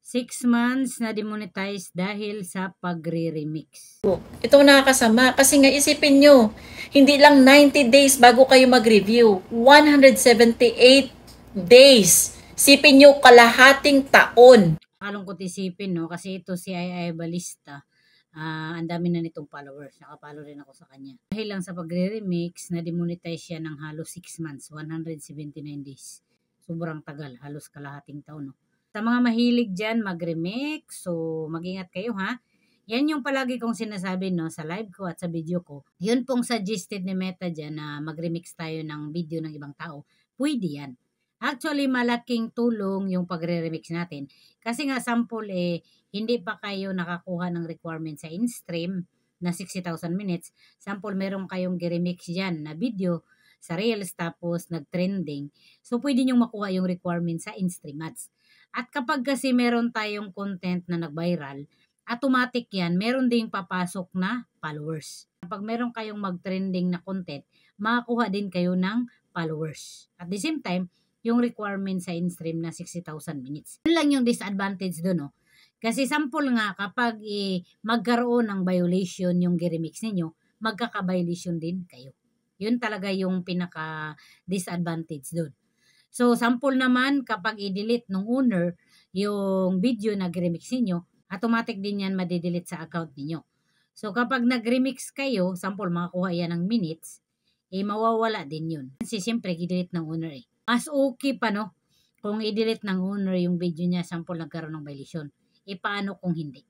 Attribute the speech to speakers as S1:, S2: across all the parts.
S1: 6 months na demonetize dahil sa pagre-remix.
S2: Ito nakakasama kasi nga isipin nyo, hindi lang 90 days bago kayo mag-review, 178 days. Isipin nyo, kalahating taon.
S1: Kalungkot isipin, no? Kasi ito si Ai Balista, ang dami na nitong followers. Nakapollow rin ako sa kanya. Dahil lang sa pagre-remix, na demonetize siya ng halos 6 months, 179 days. Sobrang tagal, halos kalahating taon, no? Sa mga mahilig dyan mag-remix, so mag-ingat kayo ha. Yan yung palagi kong sinasabi no, sa live ko at sa video ko. Yun pong suggested ni Meta dyan na mag-remix tayo ng video ng ibang tao. Pwede yan. Actually, malaking tulong yung pagre-remix natin. Kasi nga sample hindi pa kayo nakakuha ng requirement sa in-stream na 60,000 minutes. Sample meron kayong gi-remix dyan na video sa Reels tapos nag-trending. So, pwede nyo makuha yung requirement sa in-stream ads. At kapag kasi meron tayong content na nag-viral, automatic yan, meron ding papasok na followers. Kapag meron kayong mag-trending na content, makakuha din kayo ng followers. At the same time, yung requirement sa in-stream na 60,000 minutes. Yun lang yung disadvantage doon, no? Kasi sample nga, kapag magkaroon ng violation yung gi-remix ninyo, magkaka-violation din kayo. Yun talaga yung pinaka-disadvantage doon. So, sample naman, kapag i-delete ng owner yung video na remix niyo, automatic din yan madidelete sa account niyo. So, kapag nag-remix kayo, sample, makakuha yan ng minutes, mawawala din yun. Kasi siyempre, i-delete ng owner Mas okay pa, no? Kung i-delete ng owner yung video niya, sample, nagkaroon ng violation. Paano kung hindi?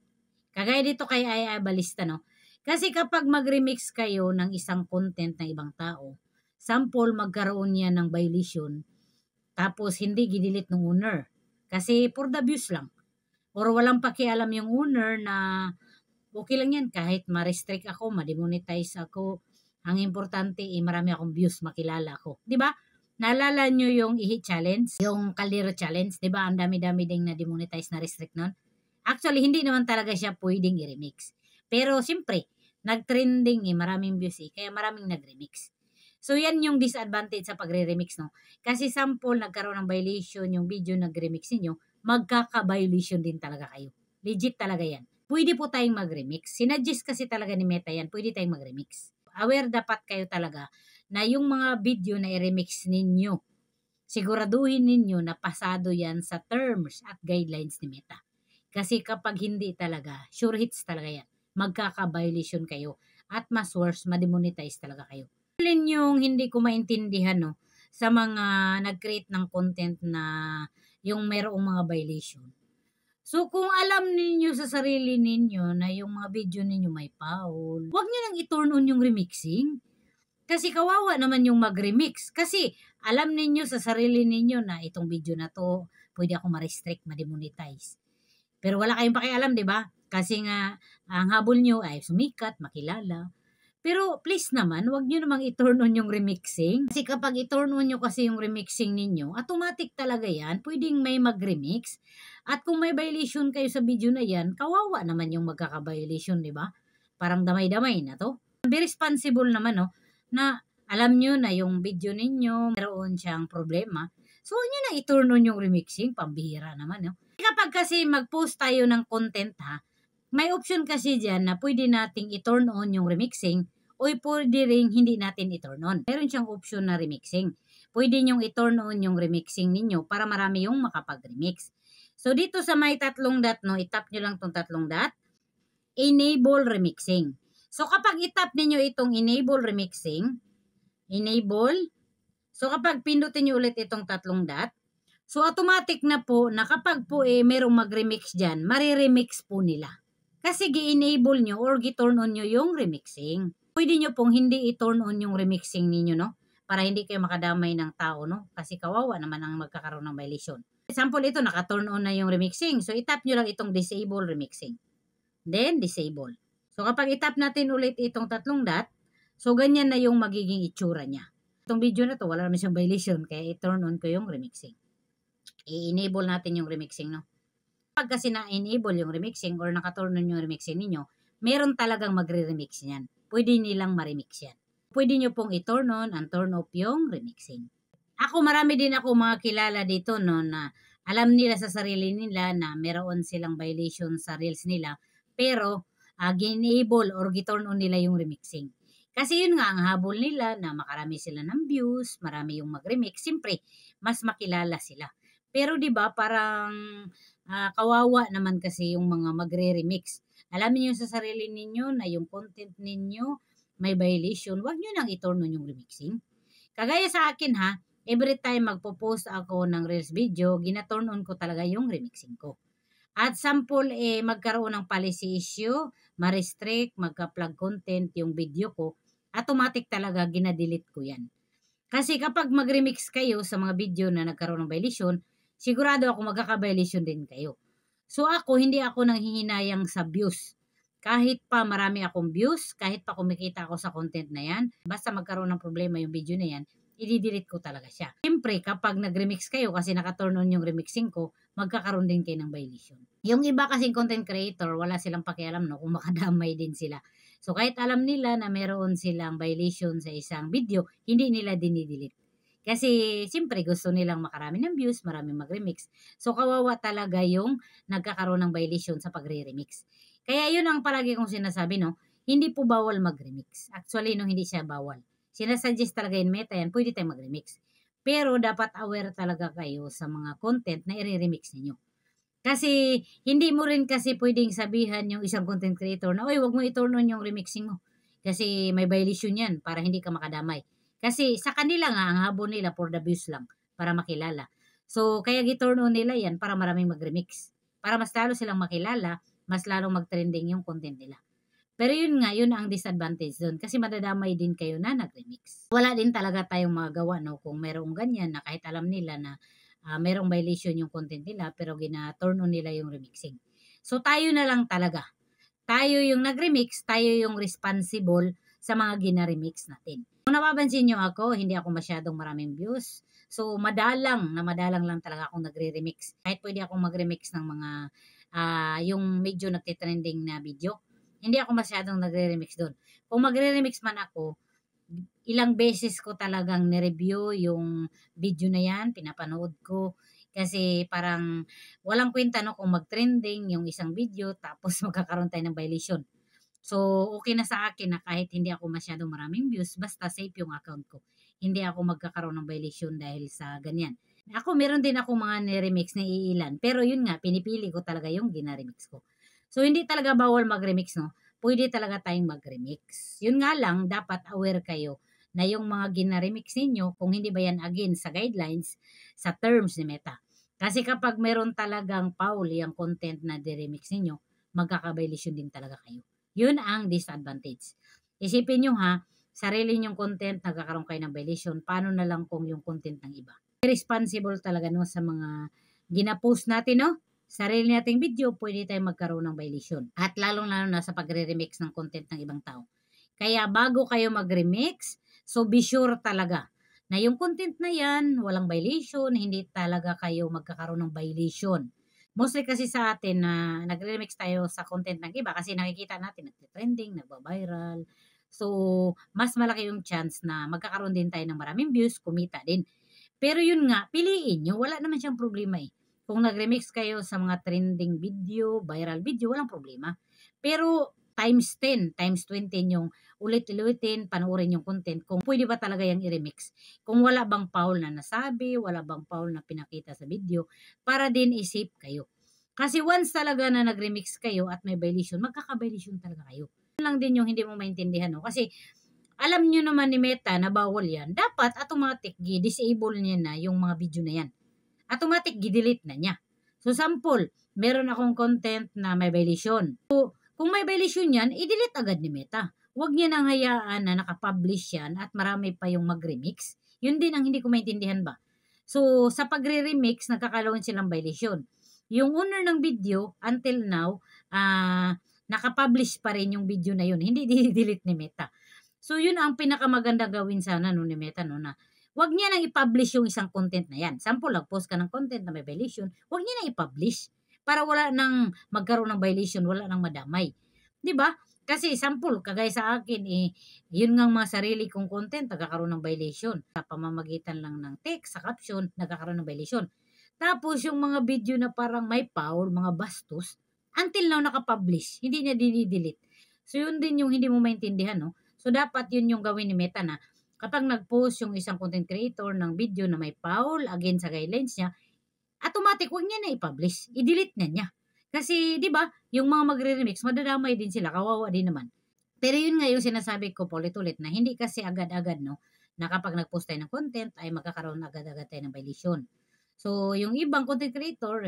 S1: Kagaya dito kay Ai Balista, no? Kasi kapag mag-remix kayo ng isang content ng ibang tao, sample, magkaroon niya ng violation, tapos hindi gidelete ng owner. Kasi for the views lang. Or walang pakialam yung owner na okay lang yan kahit ma-restrict ako, ma-demonetize ako. Ang importante marami akong views, makilala ako. 'Di ba? Naalala nyo yung ihi challenge, yung kaldero challenge, 'di ba? Ang dami-dami ding na demonetize na restrict nun. Actually, hindi naman talaga siya pwedeng i-remix. Pero siyempre, nag-trending maraming views kaya maraming nag-remix. So, yan yung disadvantage sa pagre-remix, no? Kasi sample, nagkaroon ng violation yung video nag-remix niyo, magkaka-violation din talaga kayo. Legit talaga yan. Pwede po tayong mag-remix. Sinuggest kasi talaga ni Meta yan, pwede tayong mag-remix. Aware dapat kayo talaga na yung mga video na i-remix ninyo, siguraduhin ninyo na pasado yan sa terms at guidelines ni Meta. Kasi kapag hindi talaga, sure hits talaga yan. Magkaka-violation kayo at mas worse, ma-demonetize talaga kayo. Alin yung hindi ko maintindihan, no, sa mga nag-create ng content na yung mayroong mga violation. So, kung alam ninyo sa sarili ninyo na yung mga video ninyo may foul, huwag nyo nang i-turn on yung remixing. Kasi kawawa naman yung mag-remix. Kasi alam ninyo sa sarili ninyo na itong video na to, pwede ako ma-restrict, ma-demonetize. Pero wala kayong pakialam, di ba? Kasi nga, ang habol nyo ay sumikat, makilala. Pero please naman, wag nyo namang i-turn on yung remixing. Kasi kapag i-turn on nyo kasi yung remixing ninyo, automatic talaga yan, pwedeng may mag-remix. At kung may violation kayo sa video na yan, kawawa naman yung magkaka-violation, di ba? Parang damay-damay na to. Be responsible naman, no, na alam nyo na yung video ninyo, meron siyang problema. So, huwag nyo na i-turn on yung remixing, pambihira naman, no? Kapag kasi mag-post tayo ng content, ha, may option kasi dyan na pwede nating i-turn on yung remixing o pwede rin hindi natin i-turn on. Meron siyang option na remixing. Pwede nyong i-turn on yung remixing ninyo para marami yung makapag-remix. So, dito sa may tatlong dot, no, itap nyo lang tong tatlong dot. Enable remixing. So, kapag itap ninyo itong enable remixing, enable. So, kapag pindutin nyo ulit itong tatlong dot, so, automatic na po na kapag po merong mag-remix dyan, mariremix po nila. Kasi gi-enable nyo or gi-turn on nyo yung remixing. Pwede nyo pong hindi i-turn on yung remixing ninyo, no? Para hindi kayo makadamay ng tao, no? Kasi kawawa naman ang magkakaroon ng violation. Example, ito, naka-turn on na yung remixing. So, itap nyo lang itong disable remixing. Then, disable. So, kapag itap natin ulit itong tatlong dot, so, ganyan na yung magiging itsura niya. Itong video na to, wala naman siyang violation, kaya i-turn on ko yung remixing. I-enable natin yung remixing, no? Pag kasi na-enable yung remixing or naka-turn on yung remixing ninyo, meron talagang magre-remix niyan. Pwede nilang ma-remix yan. Pwede nyo pong i-turn on and turn off yung remixing. Ako, marami din ako mga kilala dito, no, na Alam nila sa sarili nila na meron silang violation sa reels nila, pero gi-enable or gi-turn on nila yung remixing. Kasi yun nga, ang habol nila na makarami sila ng views, marami yung mag-remix, siyempre, mas makilala sila. Pero 'di ba parang kawawa naman kasi yung mga magre-remix. Alam niyo sa sarili ninyo na yung content ninyo may violation, wag niyo nang i-turn on yung remixing. Kagaya sa akin ha, every time magpo-post ako ng reels video, gina-turn on ko talaga yung remixing ko. At sample magkaroon ng policy issue, ma-restrict, magka-plug content yung video ko, automatic talaga gina-delete ko yan. Kasi kapag mag-remix kayo sa mga video na nagkaroon ng violation, sigurado ako magkaka-violation din kayo. So ako, hindi ako nanghihinayang sa views. Kahit pa marami akong views, kahit pa kumikita ako sa content na yan, basta magkaroon ng problema yung video na yan, i-delete ko talaga siya. Siyempre, kapag nag-remix kayo kasi naka-turn on yung remixing ko, magkakaroon din kayo ng violation. Yung iba kasing content creator, wala silang pakialam no kung makadamay din sila. So kahit alam nila na meron silang violation sa isang video, hindi nila dinidelete. Kasi siyempre gusto nilang makarami ng views, marami mag-remix. So kawawa talaga yung nagkakaroon ng violation sa pagre-remix. Kaya yun ang palagi kong sinasabi no, hindi po bawal mag-remix. Actually no, hindi siya bawal. Sinasuggest talaga in Meta yan, pwede tayong mag-remix. Pero dapat aware talaga kayo sa mga content na i-remix ninyo. Kasi hindi mo rin kasi pwedeng sabihan yung isang content creator na, oy, wag mo i-turn on yung remixing mo. Kasi may violation yan para hindi ka makadamay. Kasi sa kanila nga, ang habon nila for the views lang, para makilala. So, kaya gi-turn on nila yan para maraming mag-remix. Para mas lalo silang makilala, mas lalong mag-trending yung content nila. Pero yun nga, yun ang disadvantage doon. Kasi madadamay din kayo na nag-remix. Wala din talaga tayong magagawa, no? Kung merong ganyan na kahit alam nila na merong violation yung content nila, pero gina-turn on nila yung remixing. So, tayo na lang talaga. Tayo yung nag-remix, tayo yung responsible sa mga gina-remix natin. Kung napapansin nyo ako, hindi ako masyadong maraming views. So, madalang lang talaga akong nagre-remix. Kahit pwede akong mag-remix ng mga yung medyo nagtitrending na video. Hindi ako masyadong nagre-remix doon. Kung magre-remix man ako, ilang beses ko talagang nireview yung video na yan, pinapanood ko. Kasi parang walang kwenta no kung mag-trending yung isang video tapos magkakaroon tayo ng violation. So, okay na sa akin na kahit hindi ako masyadong maraming views, basta safe yung account ko. Hindi ako magkakaroon ng violation dahil sa ganyan. Ako, meron din ako mga niremix na iilan. Pero yun nga, pinipili ko talaga yung ginaremix ko. So, hindi talaga bawal mag-remix, no? Pwede talaga tayong mag-remix. Yun nga lang, dapat aware kayo na yung mga ginaremix ninyo, kung hindi ba yan again sa guidelines, sa terms ni Meta. Kasi kapag meron talagang foul yung content na diremix ninyo, magkaka-violation din talaga kayo. Yun ang disadvantage. Isipin nyo ha, sarili nyong content, nagkakaroon kayo ng violation, paano na lang kung yung content ng iba? Responsible talaga no sa mga gina-post natin, no? Sarili nating video, pwede tayong magkaroon ng violation. At lalong-lalo na sa pagre-remix ng content ng ibang tao. Kaya bago kayo mag-remix, so be sure talaga na yung content na yan, walang violation, hindi talaga kayo magkakaroon ng violation. Mostly kasi sa atin na nagre-remix tayo sa content ng iba kasi nakikita natin nagte-trending, nagba-viral. So, mas malaki yung chance na magkakaroon din tayo ng maraming views, kumita din. Pero yun nga, piliin nyo, wala naman siyang problema eh. Kung nag-remix kayo sa mga trending video, viral video, walang problema. Pero times 10, times 20 yung ulit-ulitin, panoorin yung content kung pwede ba talaga yung i-remix. Kung wala bang foul na nasabi, wala bang foul na pinakita sa video, para din isip kayo. Kasi once talaga na nag-remix kayo at may violation, magkaka-violation talaga kayo. Yun lang din yung hindi mo maintindihan. No? Kasi alam nyo naman ni Meta na bawal yan, dapat automatic disable niya na yung mga video na yan. Automatic delete na niya. So sample, meron akong content na may violation. So, kung may violation yan, i-delete agad ni Meta. Huwag niya nang hayaan na nakapublish yan at marami pa yung mag-remix. Yun din ang hindi ko maintindihan ba. So, sa pagre-remix, nagkakalawan silang violation. Yung owner ng video, until now, nakapublish pa rin yung video na yun. Hindi delete ni Meta. So, yun ang pinakamaganda gawin sana no, ni Meta no, na wag niya nang i-publish yung isang content na yan. Sample, nag-post ka ng content na may violation, wag niya nang i-publish para wala nang magkaroon ng violation, wala nang madamay. 'Di ba? Kasi sample, kagaya sa akin, yun nga mga sarili kong content, nagkakaroon ng violation. Sa pamamagitan lang ng text, sa caption, nagkakaroon ng violation. Tapos yung mga video na parang may foul, mga bastos, until now nakapublish, hindi niya dinidelete. So yun din yung hindi mo maintindihan, no? So dapat yun yung gawin ni Meta na kapag nag-post yung isang content creator ng video na may foul against sa guidelines niya, automatic wag niya na i-publish, i-delete na niya. Kasi 'di ba, yung mga magre-remix, madadamay din sila, kawawa din naman. Pero yun nga yung sinasabi ko paulit-ulit na hindi kasi agad-agad, no, na kapag nag-post tayo ng content ay magkakaroon agad-agad tayo ng violation. So, yung ibang content creator,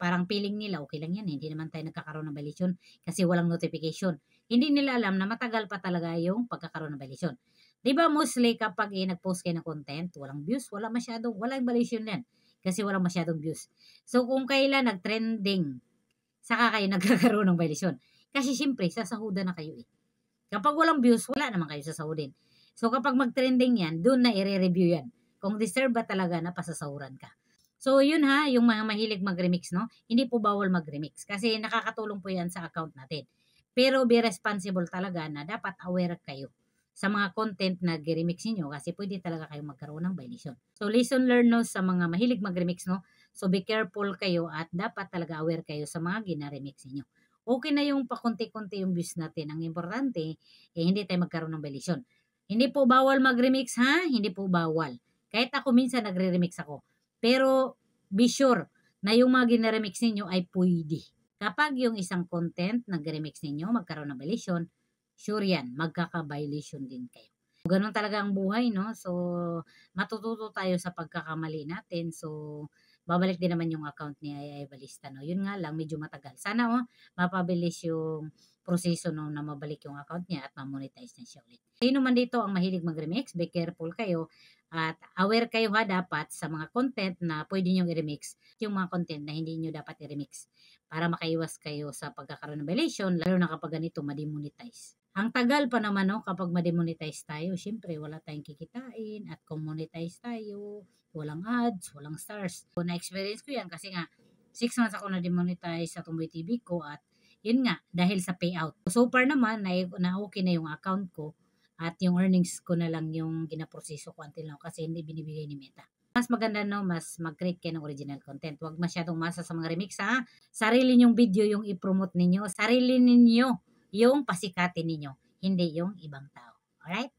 S1: parang feeling nila okay lang yan, hindi naman tayo nagkakaroon ng violation kasi walang notification. Hindi nila alam na matagal pa talaga yung pagkakaroon ng violation. 'Di ba mostly kapag nag-post kayo ng content, walang views, walang violation yan kasi walang masyadong views. So, kung kailan nag-trending, saka kayo nagkakaroon ng violation. Kasi siyempre, sasahudan na kayo eh. Kapag walang views, wala naman kayo sasahudin. So, kapag mag-trending yan, doon na i-review yan. Kung deserve ba talaga na pasasahuran ka. So, yun ha, yung mga mahilig mag-remix, no? Hindi po bawal mag-remix kasi nakakatulong po yan sa account natin. Pero be responsible talaga na dapat aware kayo sa mga content na g-remix niyo kasi pwede talaga kayo magkaroon ng violation. So, lesson learned no, sa mga mahilig mag-remix, no? So, be careful kayo at dapat talaga aware kayo sa mga gina-remix niyo. Okay na yung pakunti-kunti yung views natin. Ang importante, hindi tayo magkaroon ng violation. Hindi po bawal mag-remix ha? Hindi po bawal. Kahit ako minsan nagre-remix ako. Pero be sure na yung mga gina-remix ninyo ay pwede. Kapag yung isang content nag-remix ninyo, magkaroon ng violation, sure yan, magkaka-violation din kayo. Ganun talaga ang buhay, no? So, matututo tayo sa pagkakamali natin. So, babalik din naman yung account ni Ay Balista, no? Yun nga lang, medyo matagal. Sana, mapabilis yung proseso no, na mabalik yung account niya at ma-monetize na siya ulit. Sino man dito ang mahilig mag-remix, be careful kayo at aware kayo ha dapat sa mga content na pwede nyo i-remix, yung mga content na hindi nyo dapat i-remix para makaiwas kayo sa pagkakaroon ng violation, lalo na kapag ganito ma-demonetize. Ang tagal pa naman no, kapag ma-demonetize tayo, syempre wala tayong kikitain at kung monetize tayo, walang ads, walang stars. So, na-experience ko yan kasi nga 6 months ako na-demonetize sa Tumboy TV ko at yun nga, dahil sa payout. So far naman, na okay na yung account ko at yung earnings ko na lang yung ginaproseso ko until now kasi hindi binibigay ni Meta. Mas maganda no, mas mag-create kayo ng original content. Huwag masyadong masa sa mga remix ha. Sarili nyong video yung i-promote ninyo. Sarili ninyo yung pasikatin ninyo. Hindi yung ibang tao. Alright?